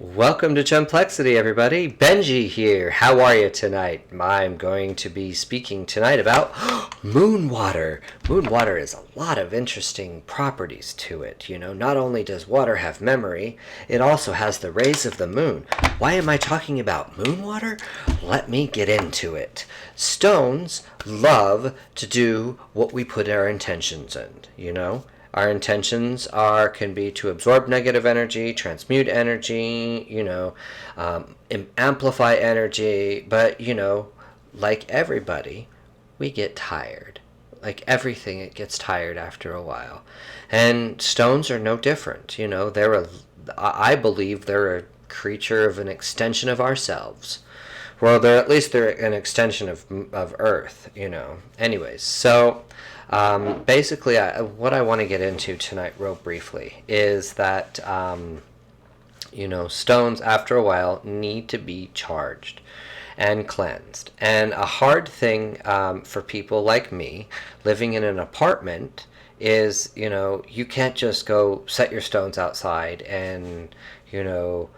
Welcome to Gemplexity, everybody. Benji here. How are you tonight? I'm going to be speaking tonight about moon water. Moon water has a lot of interesting properties to it. Not only does water have memory, it also has the rays of the moon. Why am I talking about moon water? Let me get into it. Stones love to do what we put our intentions in. Our intentions can be to absorb negative energy, transmute energy, amplify energy, but, like everybody, we get tired. Like everything, it gets tired after a while. And stones are no different. I believe they're a creature of an extension of ourselves. Well, they're an extension of Earth. Anyways, so basically, what I want to get into tonight, real briefly, is that stones after a while need to be charged and cleansed. And a hard thing for people like me living in an apartment is, you can't just go set your stones outside and they'll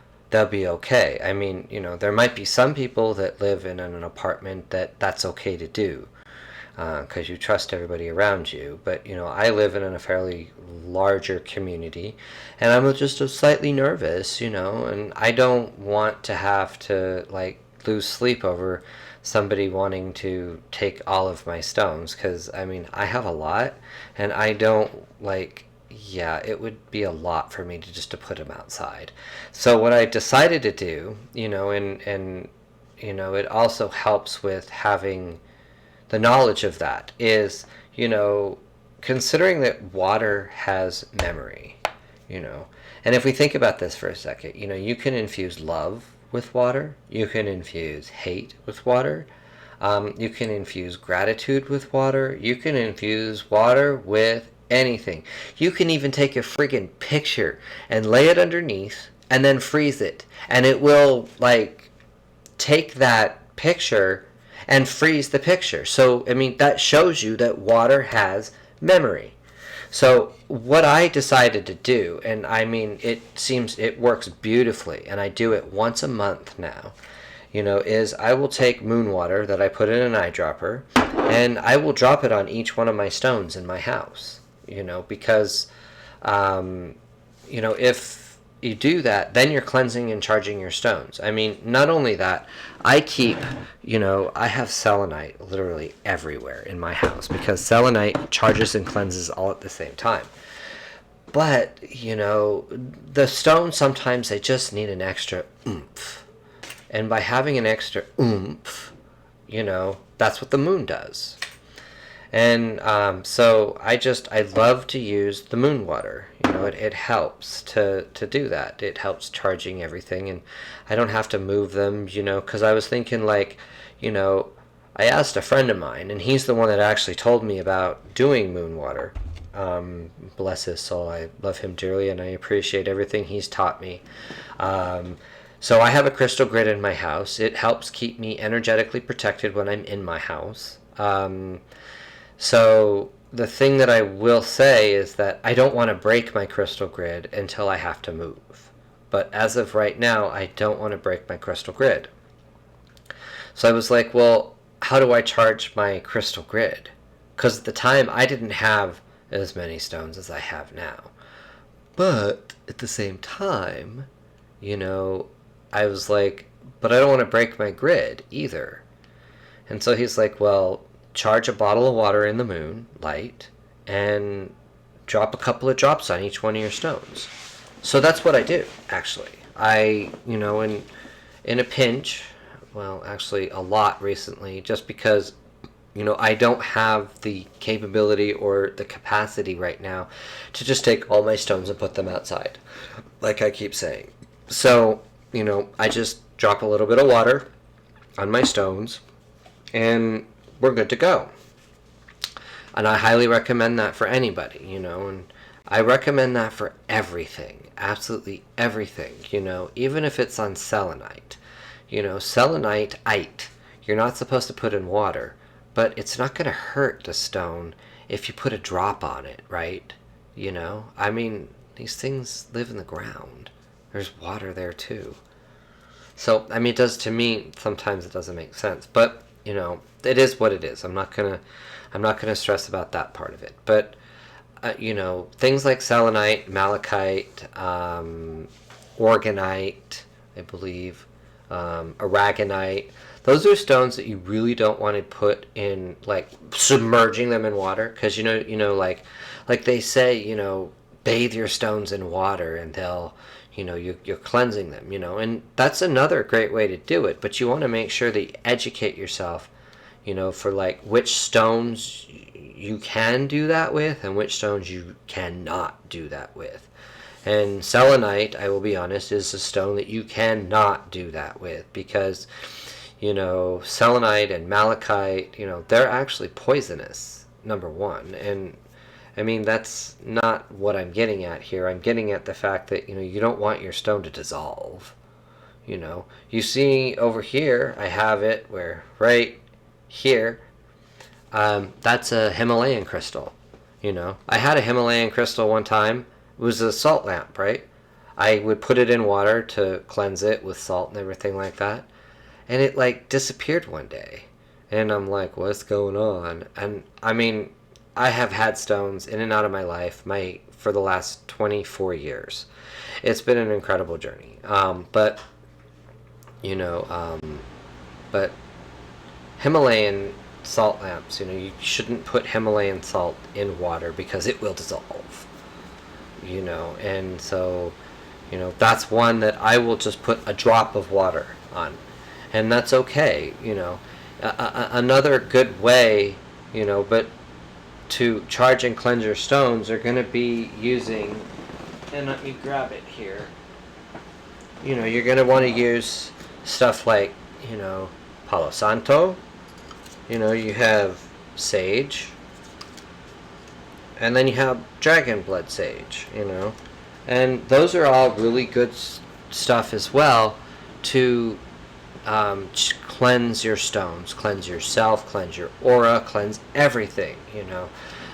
be okay. I mean, there might be some people that live in an apartment that's okay to do because you trust everybody around you. But, I live in a fairly larger community and I'm just slightly nervous, and I don't want to have to, lose sleep over somebody wanting to take all of my stones because, I have a lot and I don't, yeah, it would be a lot for me to put them outside. So what I decided to do, and it also helps with having the knowledge of that is, considering that water has memory, and if we think about this for a second, you can infuse love with water, you can infuse hate with water, you can infuse gratitude with water, you can infuse water with anything. You can even take a friggin' picture and lay it underneath and then freeze it, and it will take that picture and freeze the picture. So that shows you that water has memory. So what I decided to do, and it works beautifully, and I do it once a month now, is I will take moon water that I put in an eyedropper and I will drop it on each one of my stones in my house. Because if you do that, then you're cleansing and charging your stones. Not only that, I have selenite literally everywhere in my house because selenite charges and cleanses all at the same time. But, the stones sometimes they just need an extra oomph. And by having an extra oomph, that's what the moon does. And so I love to use the moon water. It helps to do that. It helps charging everything, and I don't have to move them. Because I was thinking I asked a friend of mine, and he's the one that actually told me about doing moon water. Bless his soul. I love him dearly, and I appreciate everything he's taught me. So I have a crystal grid in my house. It helps keep me energetically protected when I'm in my house. So the thing that I will say is that I don't want to break my crystal grid until I have to move. But as of right now, I don't want to break my crystal grid. So I was like, well, how do I charge my crystal grid? Because at the time, I didn't have as many stones as I have now. But at the same time, I was like, but I don't want to break my grid either. And so he's like, well, charge a bottle of water in the moon light and drop a couple of drops on each one of your stones. So that's what I do, actually. In a pinch, well, actually a lot recently, just because, I don't have the capability or the capacity right now to just take all my stones and put them outside, like I keep saying. So, I just drop a little bit of water on my stones and we're good to go. And I highly recommend that for anybody, and I recommend that for everything, absolutely everything, even if it's on selenite. Selenite, you're not supposed to put in water, but it's not going to hurt the stone if you put a drop on it, right? These things live in the ground. there's water there too. So I mean, it does to me. Sometimes it doesn't make sense, but it is what it is. I'm not gonna stress about that part of it. But things like selenite, malachite, organite, I believe, aragonite. Those are stones that you really don't want to put in, like submerging them in water, because like they say, bathe your stones in water and they'll, you're cleansing them, and that's another great way to do it. But you want to make sure that you educate yourself, for like which stones you can do that with and which stones you cannot do that with. And selenite, I will be honest, is a stone that you cannot do that with, because selenite and malachite, they're actually poisonous, number one. And I mean, that's not what I'm getting at here. I'm getting at the fact that you don't want your stone to dissolve. You see over here, I have it where right here, that's a Himalayan crystal. I had a Himalayan crystal one time. It was a salt lamp, right? I would put it in water to cleanse it with salt and everything like that, and it like disappeared one day. And I'm like, what's going on? And I mean, I have had stones in and out of my life for the last 24 years. It's been an incredible journey. But Himalayan salt lamps, you shouldn't put Himalayan salt in water because it will dissolve. And so, that's one that I will just put a drop of water on, and that's okay. Another good way, but to charge and cleanse your stones are going to be using, and let me grab it here. You're going to want to use stuff like, Palo Santo. You have sage, and then you have dragon blood sage, and those are all really good stuff as well to cleanse your stones, cleanse yourself, cleanse your aura, cleanse everything,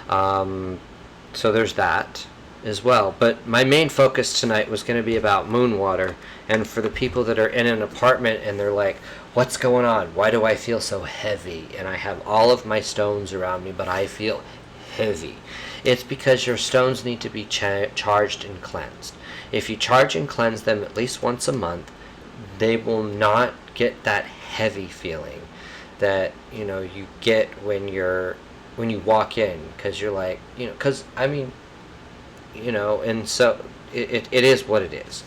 so there's that as well. But my main focus tonight was going to be about moon water, and for the people that are in an apartment and they're like, what's going on? Why do I feel so heavy? And I have all of my stones around me, but I feel heavy. It's because your stones need to be charged and cleansed. If you charge and cleanse them at least once a month, they will not get that heavy feeling that you get when you walk in, because you're like, because I mean, and so it is what it is.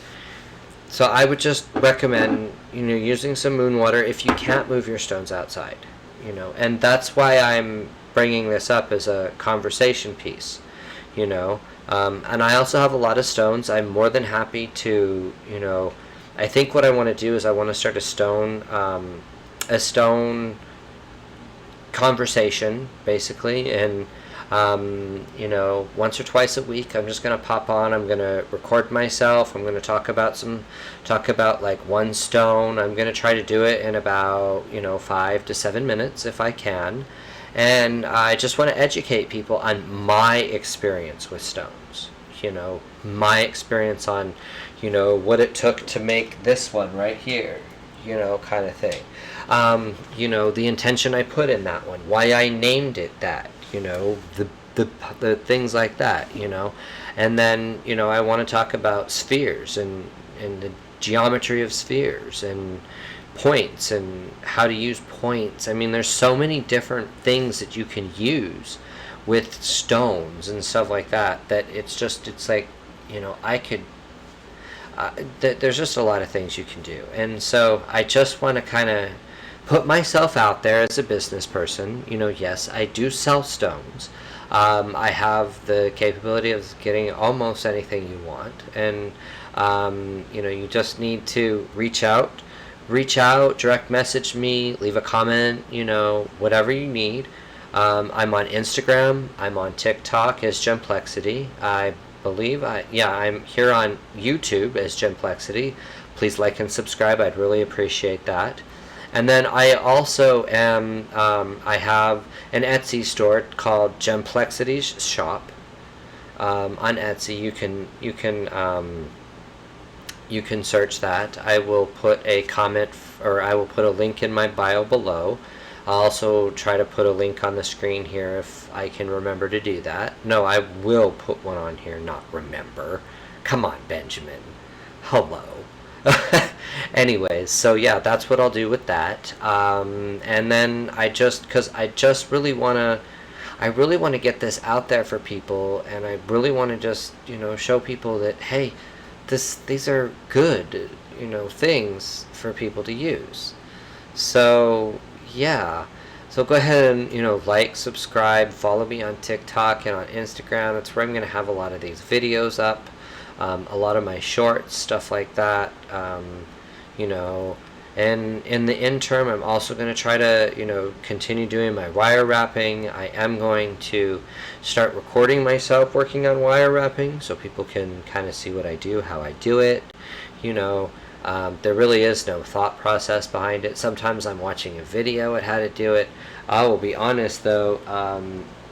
So I would just recommend using some moon water if you can't move your stones outside, and that's why I'm bringing this up as a conversation piece, and I also have a lot of stones. I'm more than happy to, I think what I want to do is I want to start a stone conversation, basically, and once or twice a week, I'm just going to pop on. I'm going to record myself. I'm going to talk about like one stone. I'm going to try to do it in about, 5 to 7 minutes if I can. And I just want to educate people on my experience with stones, my experience on, what it took to make this one right here, kind of thing. The intention I put in that one, why I named it that, the things like that, and then, I want to talk about spheres and the geometry of spheres and points and how to use points. I mean, there's so many different things that you can use with stones and stuff like that it's like, I could there's just a lot of things you can do. And so I just want to kind of put myself out there as a business person. Yes, I do sell stones. I have the capability of getting almost anything you want, and you just need to reach out, direct message me, leave a comment, whatever you need. I'm on Instagram, I'm on TikTok as Gemplexity. I believe I'm here on YouTube as Gemplexity. Please like and subscribe, I'd really appreciate that. And then I also am, I have an Etsy store called Gemplexities Shop on Etsy. You can you can search that. I will put a comment, or I will put a link in my bio below. I'll also try to put a link on the screen here if I can remember to do that. No, I will put one on here, not remember. Come on, Benjamin. Hello. Anyways, so yeah, that's what I'll do with that. And then because I just really want to, I really want to get this out there for people, and I really want to just, show people that, hey, these are good, things for people to use. So, yeah. So go ahead and, like, subscribe, follow me on TikTok and on Instagram. That's where I'm going to have a lot of these videos up. A lot of my shorts, stuff like that. And in the interim, I'm also going to try to, continue doing my wire wrapping. I am going to start recording myself working on wire wrapping so people can kind of see what I do, how I do it. There really is no thought process behind it. Sometimes I'm watching a video at how to do it. I will be honest though,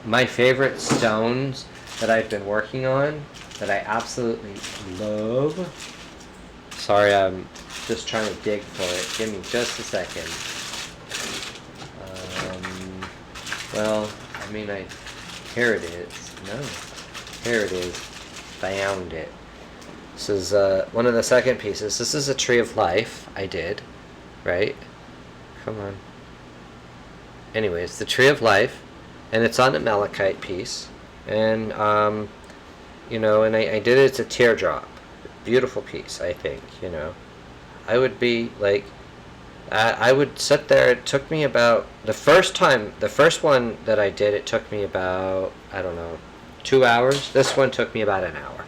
my favorite stones that I've been working on that I absolutely love. Sorry, I'm just trying to dig for it. Give me just a second. Here it is. No, here it is. Found it. This is one of the second pieces. This is a tree of life I did, right? Come on. Anyways, the tree of life, and it's on a malachite piece, and and I did it. It's a teardrop. Beautiful piece, I think. I would be like, I would sit there. It took me about the first one that I did. It took me about, I don't know, 2 hours. This one took me about an hour.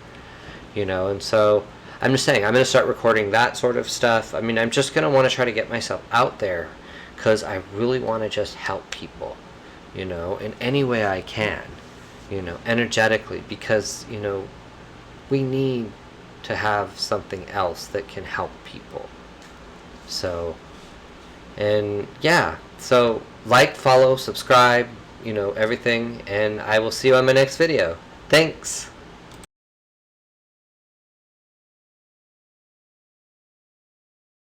And so I'm just saying, I'm going to start recording that sort of stuff. I mean, I'm just going to want to try to get myself out there because I really want to just help people, in any way I can, energetically, because, we need to have something else that can help people. So, and yeah, so like, follow, subscribe, everything, and I will see you on my next video. Thanks.